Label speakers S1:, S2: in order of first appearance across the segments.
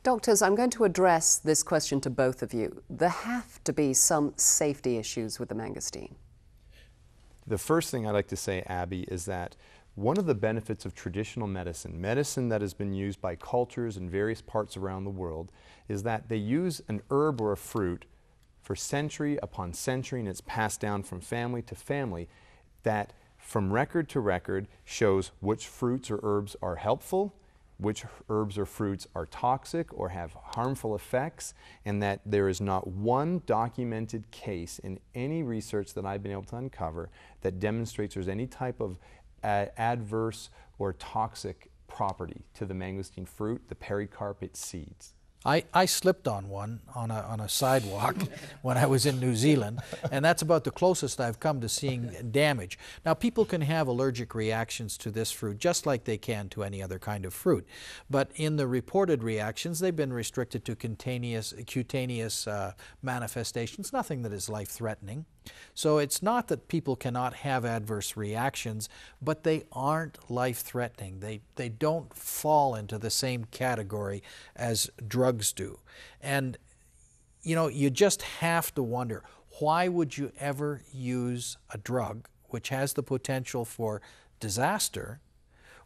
S1: Doctors, I'm going to address this question to both of you. There have to be some safety issues with the mangosteen.
S2: The first thing I'd like to say, Abby, is that one of the benefits of traditional medicine, medicine that has been used by cultures in various parts around the world, is that they use an herb or a fruit for century upon century, and it's passed down from family to family, that from record to record shows which fruits or herbs are helpful, which herbs or fruits are toxic or have harmful effects, and that there is not one documented case in any research that I've been able to uncover that demonstrates there's any type of adverse or toxic property to the mangosteen fruit, the pericarp, its seeds.
S3: I slipped on one on a sidewalk when I was in New Zealand, and that's about the closest I've come to seeing damage. Now, people can have allergic reactions to this fruit just like they can to any other kind of fruit, but in the reported reactions, they've been restricted to cutaneous manifestations, nothing that is life-threatening. So it's not that people cannot have adverse reactions, but they aren't life-threatening. They don't fall into the same category as drugs do. And, you know, you just have to wonder, why would you ever use a drug which has the potential for disaster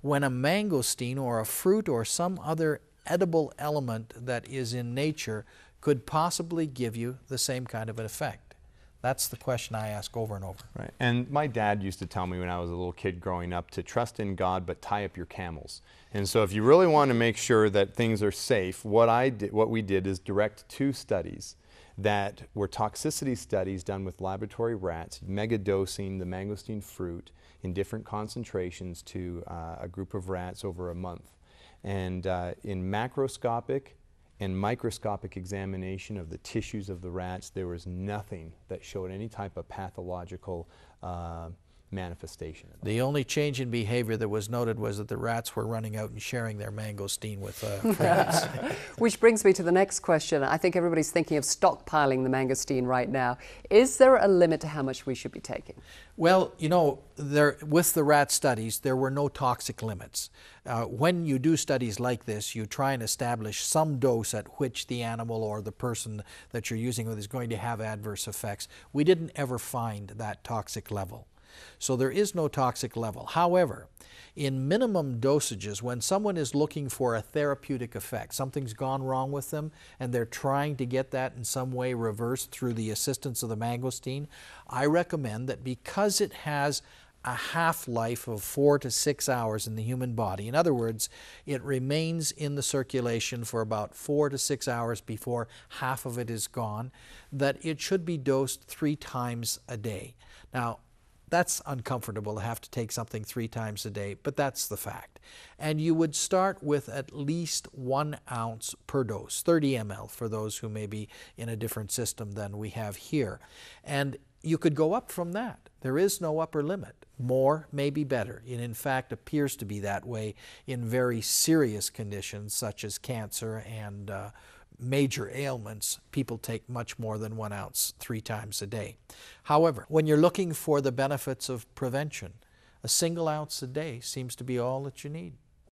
S3: when a mangosteen or a fruit or some other edible element that is in nature could possibly give you the same kind of an effect? That's the question I ask over and over.
S2: Right. And my dad used to tell me when I was a little kid growing up to trust in God but tie up your camels. And so if you really want to make sure that things are safe, what we did is direct 2 studies that were toxicity studies done with laboratory rats, megadosing the mangosteen fruit in different concentrations to a group of rats over a month. And in macroscopic and microscopic examination of the tissues of the rats, there was nothing that showed any type of pathological manifestation.
S3: The only change in behavior that was noted was that the rats were running out and sharing their mangosteen with friends.
S1: Which brings me to the next question. I think everybody's thinking of stockpiling the mangosteen right now. Is there a limit to how much we should be taking?
S3: Well, you know, with the rat studies, there were no toxic limits. When you do studies like this, you try and establish some dose at which the animal or the person that you're using with is going to have adverse effects. We didn't ever find that toxic level. So there is no toxic level. However, in minimum dosages, when someone is looking for a therapeutic effect, something's gone wrong with them, and they're trying to get that in some way reversed through the assistance of the mangosteen, I recommend that because it has a half-life of 4 to 6 hours in the human body. In other words, it remains in the circulation for about 4 to 6 hours before half of it is gone, that it should be dosed 3 times a day. Now, that's uncomfortable to have to take something 3 times a day, but that's the fact. And you would start with at least 1 ounce per dose, 30 ml for those who may be in a different system than we have here. And you could go up from that. There is no upper limit. More may be better. It in fact appears to be that way in very serious conditions such as cancer and major ailments. People take much more than 1 ounce 3 times a day. However, when you're looking for the benefits of prevention, a single ounce a day seems to be all that you need.